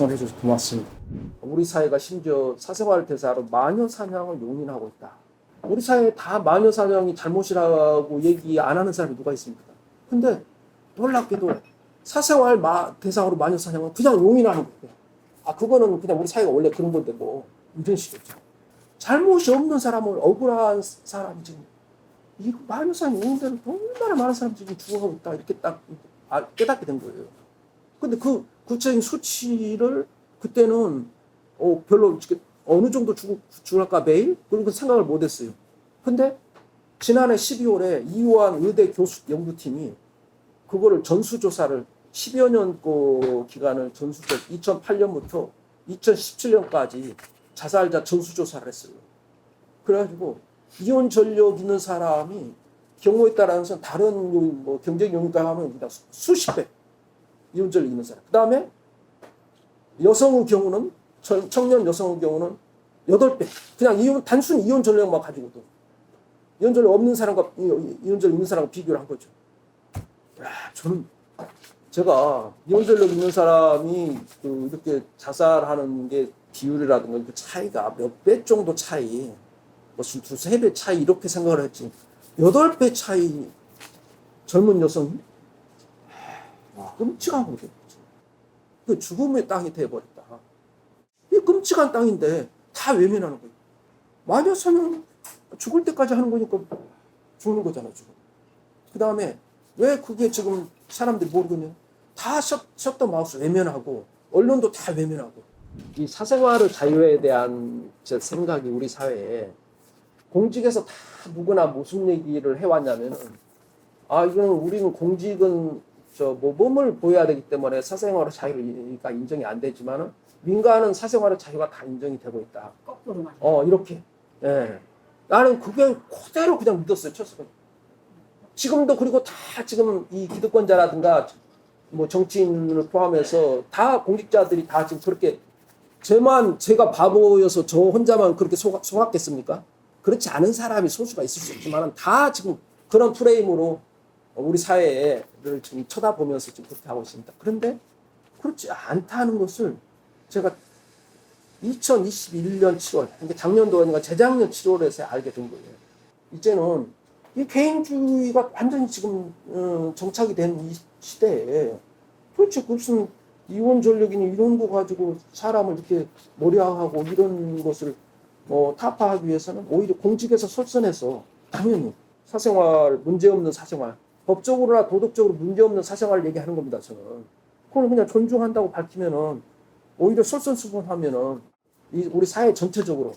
요청을 해줘서 고맙습니다. 우리 사회가 심지어 사생활 대사로 마녀 사냥을 용인하고 있다. 우리 사회에 다 마녀 사냥이 잘못이라고 얘기 안 하는 사람이 누가 있습니까? 근데 놀랍게도 사생활 대상으로 마녀 사냥은 그냥 용인하는 거예요. 아, 그거는 그냥 우리 사회가 원래 그런 건데 뭐 이런 식이죠. 잘못이 없는 사람을 억울한 사람이 지금 이 마녀 사냥 용인되는 얼마나 많은 사람이 지금 죽어가고 있다 이렇게 딱 깨닫게 된 거예요. 근데 그 구체적인 수치를 그때는 별로 어느 정도 죽을까 매일 그런 거 생각을 못했어요. 근데 지난해 12월에 이호환 의대 교수 연구팀이 그거를 전수조사를 10여 년 기간을 2008년부터 2017년까지 자살자 전수조사를 했어요. 그래가지고 이혼 전력 있는 사람이 경우에 따라서 다른 뭐 경쟁 용의가 하면 그냥 수십 배 이혼 전력 있는 사람. 그 다음에 여성의 경우는 청년 여성의 경우는 8배. 그냥 단순히 이혼 전력만 가지고도 이혼 전력 없는 사람과 이혼 전력 있는 사람과 비교를 한 거죠. 야, 저는 제가 이혼 전력 있는 사람이 이렇게 자살하는 게 비율이라든가 그 차이가 몇 배 정도 차이, 무슨 2-3배 차이 이렇게 생각을 했지. 8배 차이 젊은 여성이 끔찍한 거죠. 그 죽음의 땅이 돼버렸다. 이 끔찍한 땅인데 다 외면하는 거예요. 마녀 사냥 죽을 때까지 하는 거니까 죽는 거잖아, 지금. 그 다음에 왜 그게 지금 사람들이 모르겠냐? 다 셧더 마우스 외면하고 언론도 다 외면하고 이 사생활의 자유에 대한 제 생각이 우리 사회에 공직에서 다 누구나 무슨 얘기를 해왔냐면은 이거는 우리는 공직은 모범을 보여야 되기 때문에 사생활의 자유가 인정이 안 되지만은 민간은 사생활의 자유가 다 인정이 되고 있다. 거꾸로 말해. 이렇게. 예. 나는 그게 그대로 그냥 믿었어요, 첫째. 지금도 그리고 다 지금 이 기득권자라든가 뭐 정치인을 포함해서 다 공직자들이 다 지금 그렇게 제가 바보여서 저 혼자만 그렇게 속았겠습니까? 그렇지 않은 사람이 소수가 있을 수 있지만 다 지금 그런 프레임으로 우리 사회를 지금 쳐다보면서 지금 그렇게 하고 있습니다. 그런데 그렇지 않다는 것을 제가 2021년 7월, 그러니까 작년도 아니라 재작년 7월에서 알게 된 거예요. 이제는 이 개인주의가 완전히 지금 정착이 된 이 시대에 도대체 무슨 이혼 전력이니 이런 거 가지고 사람을 이렇게 몰아하고 이런 것을 타파하기 위해서는 오히려 공직에서 솔선해서 당연히 사생활, 문제없는 사생활, 법적으로나 도덕적으로 문제없는 사생활을 얘기하는 겁니다, 저는. 그걸 그냥 존중한다고 밝히면은 오히려 솔선수범하면은 우리 사회 전체적으로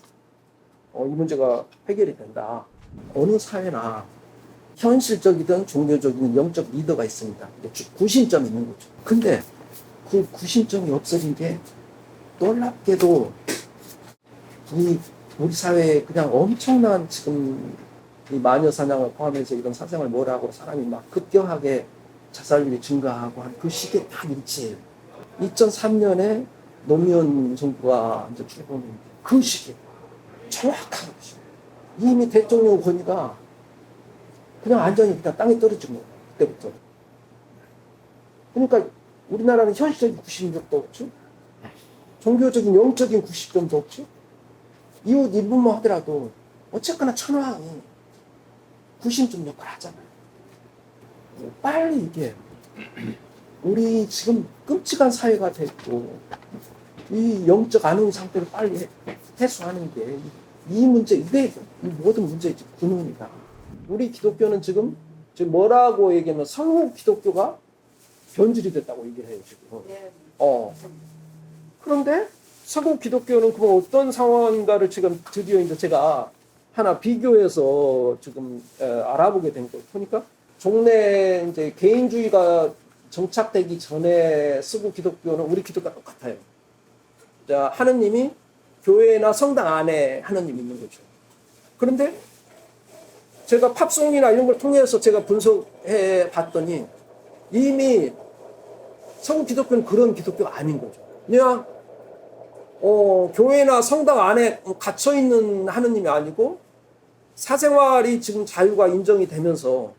이 문제가 해결이 된다. 어느 사회나 현실적이든 종교적이든 영적 리더가 있습니다. 구심점이 있는 거죠. 근데 그 구심점이 없어진 게 놀랍게도 우리 사회에 그냥 엄청난 지금 이 마녀 사냥을 포함해서 이런 사생활 뭐라고 사람이 막 급격하게 자살률이 증가하고 한 그 시기에 딱 일치해요. 2003년에 노무현 정부가 이제 출범한 그 시기에 정확한 것이죠. 이미 대통령 권위가 그냥 완전히 그냥 땅에 떨어진 거예요. 그때부터. 그러니까 우리나라는 현실적인 구심점도 없죠. 종교적인 영적인 구심점도 없죠. 이웃 일부모 하더라도 어쨌거나 천황이 구심점 역할을 하잖아요. 빨리 이게 우리 지금 끔찍한 사회가 됐고 이 영적 안흥 상태를 빨리 해소하는 게 이 문제, 이게 이 모든 문제의 근원이다. 우리 기독교는 지금 뭐라고 얘기하면 성국 기독교가 변질이 됐다고 얘기를 해요, 지금. 네. 그런데 성국 기독교는 그럼 어떤 상황인가를 지금 드디어 이제 제가 하나 비교해서 지금 알아보게 된 거예요. 보니까 종래 이제 개인주의가 정착되기 전에 서구 기독교는 우리 기독교가 똑같아요. 자, 하느님이 교회나 성당 안에 하느님이 있는 거죠. 그런데 제가 팝송이나 이런 걸 통해서 제가 분석해 봤더니 이미 서구 기독교는 그런 기독교가 아닌 거죠. 그냥 교회나 성당 안에 갇혀 있는 하느님이 아니고 사생활이 지금 자유가 인정이 되면서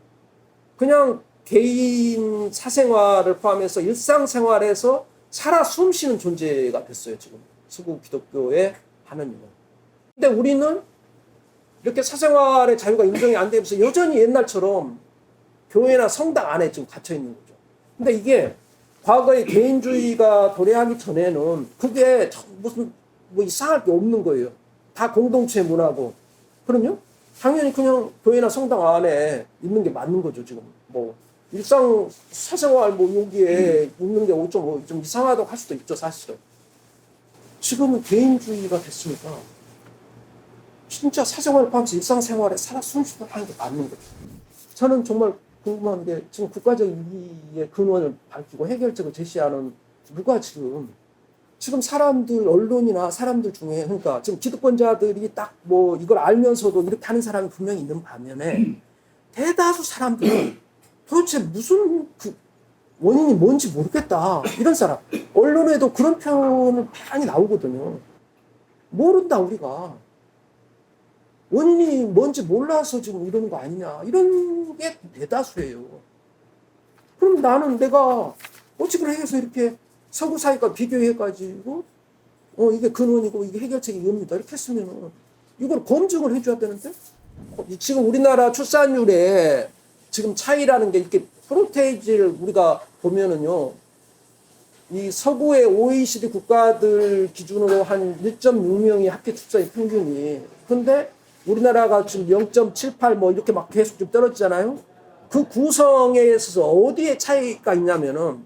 그냥 개인 사생활을 포함해서 일상생활에서 살아 숨쉬는 존재가 됐어요. 지금 서구 기독교의 하느님은. 근데 우리는 이렇게 사생활의 자유가 인정이 안 되면서 여전히 옛날처럼 교회나 성당 안에 지금 갇혀 있는 거죠. 근데 이게 과거에 개인주의가 도래하기 전에는 그게 무슨 뭐 이상할 게 없는 거예요. 다 공동체 문화고. 그럼요? 당연히 그냥 교회나 성당 안에 있는 게 맞는 거죠, 지금. 뭐 일상 사생활 뭐 여기에 있는 게 좀 이상하다고 할 수도 있죠, 사실은. 지금은 개인주의가 됐으니까 진짜 사생활을 포함해서 일상생활에 살아 숨쉬는 하는 게 맞는 거죠. 저는 정말 궁금한 게 지금 국가적 이익의 근원을 밝히고 해결책을 제시하는 누가 지금 사람들, 언론이나 사람들 중에, 그러니까 지금 기득권자들이 딱 뭐 이걸 알면서도 이렇게 하는 사람이 분명히 있는 반면에 대다수 사람들은 도대체 무슨 원인이 뭔지 모르겠다. 이런 사람. 언론에도 그런 표현을 많이 나오거든요. 모른다, 우리가. 원인이 뭔지 몰라서 지금 이러는 거 아니냐. 이런 게 대다수예요. 그럼 나는 내가 어찌 해서 이렇게 서구 사회과 비교해가지고 이게 근원이고 이게 해결책이 이겁니다. 이렇게 했으면 이걸 검증을 해줘야 되는데 지금 우리나라 출산율에 지금 차이라는 게 이렇게 프로테이지를 우리가 보면은요. 이 서구의 OECD 국가들 기준으로 한 1.6명이 합계 출산의 평균이. 근데 우리나라가 지금 0.78 뭐 이렇게 막 계속 좀 떨어지잖아요. 그 구성에 있어서 어디에 차이가 있냐면은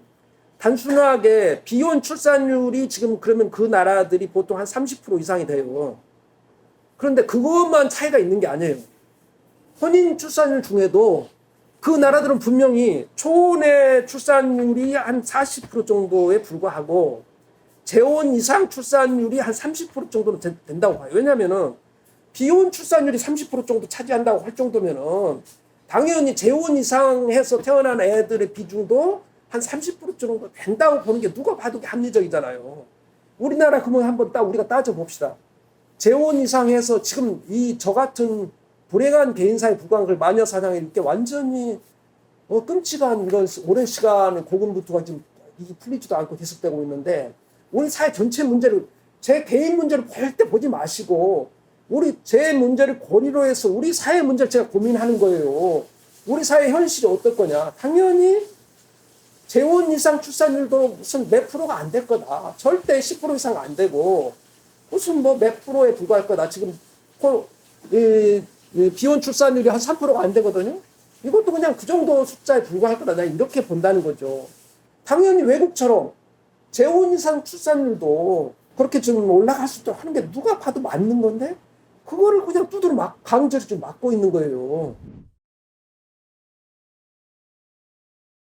단순하게 비혼 출산율이 지금 그러면 그 나라들이 보통 한 30% 이상이 돼요. 그런데 그것만 차이가 있는 게 아니에요. 혼인 출산율 중에도 그 나라들은 분명히 초혼의 출산율이 한 40% 정도에 불과하고 재혼 이상 출산율이 한 30% 정도는 된다고 봐요. 왜냐면은 비혼 출산율이 30% 정도 차지한다고 할 정도면은 당연히 재혼 이상 해서 태어난 애들의 비중도 한 30% 정도 된다고 보는 게 누가 봐도 합리적이잖아요. 우리나라 그러면 한번 우리가 따져봅시다. 재혼 이상 해서 지금 저 같은 불행한 개인사에 불과한 걸 마녀 사냥에 이렇게 완전히 끔찍한 이런 오랜 시간 고군분투가 지금 이게 풀리지도 않고 계속되고 있는데 우리 사회 전체 문제를 제 개인 문제를 절대 보지 마시고 제 문제를 고리로 해서 우리 사회 문제를 제가 고민하는 거예요. 우리 사회 현실이 어떨 거냐. 당연히 재혼 이상 출산율도 무슨 몇 프로가 안 될 거다. 절대 10% 이상 안 되고 무슨 뭐 몇 프로에 불과할 거다. 지금 비혼 출산율이 한 3%가 안 되거든요. 이것도 그냥 그 정도 숫자에 불과할 거다. 내가 이렇게 본다는 거죠. 당연히 외국처럼 재혼 이상 출산율도 그렇게 좀 올라갈 수 있도록 하는 게 누가 봐도 맞는 건데 그거를 그냥 두드러 강제로 좀 막고 있는 거예요.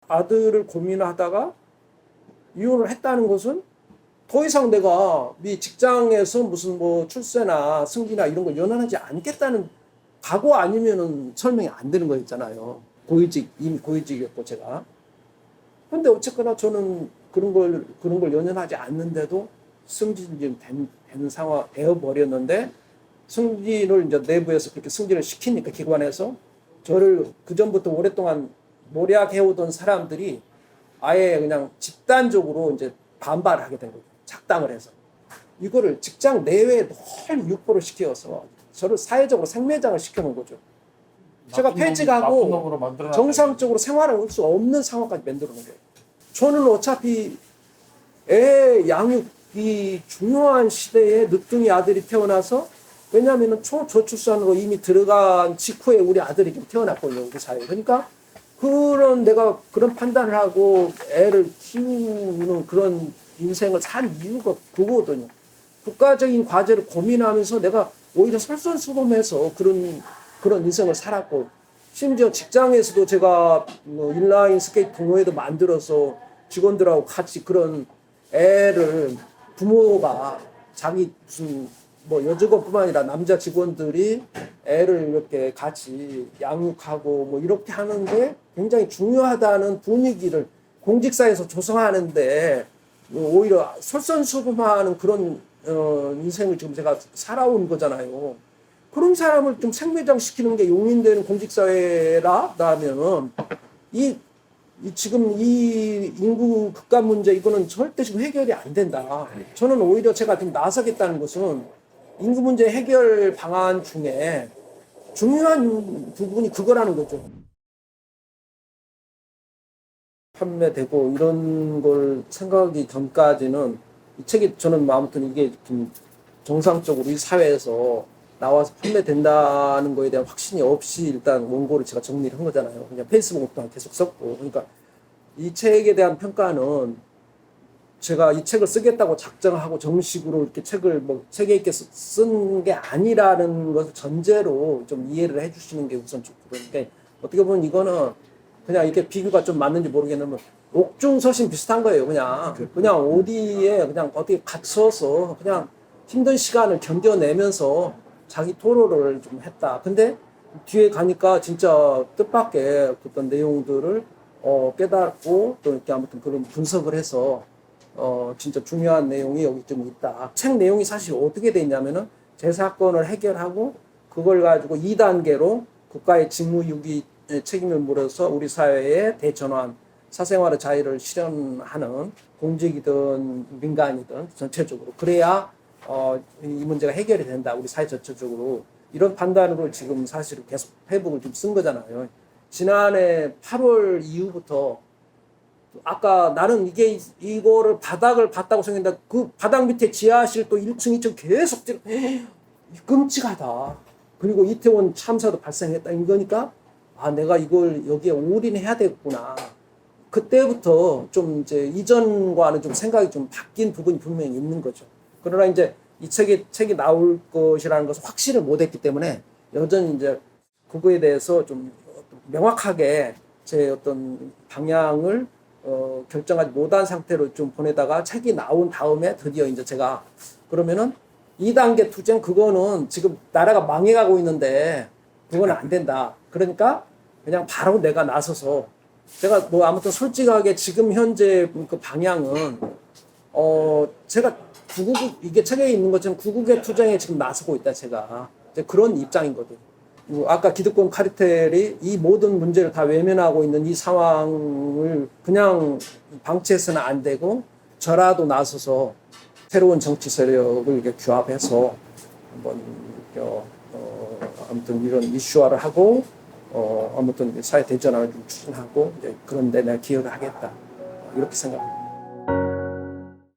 아들을 고민하다가 이혼을 했다는 것은 더 이상 내가 네 직장에서 무슨 뭐 출세나 승진이나 이런 걸 연연하지 않겠다는 각오 아니면은 설명이 안 되는 거 있잖아요. 이미 고위직이었고 제가. 근데 어쨌거나 저는 그런 걸 연연하지 않는데도 승진이 되는 상황 되어버렸는데 승진을 이제 내부에서 그렇게 승진을 시키니까 기관에서 저를 그전부터 오랫동안 모략해오던 사람들이 아예 그냥 집단적으로 이제 반발하게 된 거죠. 작당을 해서. 이거를 직장 내외에 늘 유포를 시켜서 저를 사회적으로 생매장을 시켜놓은 거죠. 제가 퇴직하고 정상적으로 생활을 할 수 없는 상황까지 만들어 놓은 거예요. 저는 어차피 애 양육이 중요한 시대에 늦둥이 아들이 태어나서 왜냐하면 초저출산으로 이미 들어간 직후에 우리 아들이 좀 태어났거든요. 우리 사회에. 그러니까 내가 그런 판단을 하고 애를 키우는 그런 인생을 산 이유가 그거거든요. 국가적인 과제를 고민하면서 내가 오히려 솔선수범해서 그런 인생을 살았고 심지어 직장에서도 제가 인라인 스케이트 동호회도 만들어서 직원들하고 같이 그런 애를 부모가 자기 무슨 뭐 여직원뿐만 아니라 남자 직원들이 애를 이렇게 같이 양육하고 뭐 이렇게 하는데 굉장히 중요하다는 분위기를 공직사에서 조성하는데 오히려 솔선수범하는 그런 인생을 지금 제가 살아온 거잖아요. 그런 사람을 좀 생매장시키는 게 용인되는 공직사회라면 이 지금 이 인구 급감 문제 이거는 절대 지금 해결이 안 된다. 저는 오히려 제가 좀 나서겠다는 것은 인구 문제 해결 방안 중에 중요한 부분이 그거라는 거죠. 판매되고 이런 걸 생각하기 전까지는 이 책이 저는 아무튼 이게 좀 정상적으로 이 사회에서 나와서 판매된다는 거에 대한 확신이 없이 일단 원고를 제가 정리를 한 거잖아요. 그냥 페이스북도 계속 썼고. 그러니까 이 책에 대한 평가는 제가 이 책을 쓰겠다고 작정하고 정식으로 이렇게 책을 뭐 세계 있게 쓴 게 아니라는 것을 전제로 좀 이해를 해주시는 게 우선 좋고요. 그러니까 어떻게 보면 이거는 그냥 이렇게 비교가 좀 맞는지 모르겠는데 옥중서신 비슷한 거예요. 그냥 어디에 그냥 어떻게 갇혀서 그냥 힘든 시간을 견뎌내면서 자기 토로를 좀 했다. 근데 뒤에 가니까 진짜 뜻밖의 어떤 내용들을 깨닫고 또 이렇게 아무튼 그런 분석을 해서 진짜 중요한 내용이 여기 좀 있다. 책 내용이 사실 어떻게 돼 있냐면은 제 사건을 해결하고 그걸 가지고 2단계로 국가의 직무유기 책임을 물어서 우리 사회의 대전환, 사생활의 자유를 실현하는 공직이든 민간이든 전체적으로 그래야 이 문제가 해결이 된다. 우리 사회 전체적으로 이런 판단으로 지금 사실 계속 회복을 좀 쓴 거잖아요. 지난해 8월 이후부터 아까 나는 이거를 바닥을 봤다고 생각했는데 그 바닥 밑에 지하실 또 1층, 2층 계속 끔찍하다. 그리고 이태원 참사도 발생했다. 이거니까 내가 이걸 여기에 올인해야 되겠구나. 그때부터 좀 이제 이전과는 좀 생각이 좀 바뀐 부분이 분명히 있는 거죠. 그러나 이제 이 책이 나올 것이라는 것을 확신을 못 했기 때문에 여전히 이제 그거에 대해서 좀 명확하게 제 어떤 방향을 결정하지 못한 상태로 좀 보내다가 책이 나온 다음에 드디어 이제 제가 그러면은 2단계 투쟁 그거는 지금 나라가 망해가고 있는데 그건 안 된다. 그러니까 그냥 바로 내가 나서서 제가 뭐 아무튼 솔직하게 지금 현재 그 방향은 제가 이게 책에 있는 것처럼 구국의 투쟁에 지금 나서고 있다. 제가 이제 그런 입장이거든요. 아까 기득권 카르텔이 이 모든 문제를 다 외면하고 있는 이 상황을 그냥 방치해서는 안 되고 저라도 나서서 새로운 정치 세력을 이렇게 규합해서 한번 아무튼 이런 이슈화를 하고 아무튼 사회 대전환을 좀 추진하고 이제 그런 데 내가 기여를 하겠다 이렇게 생각합니다.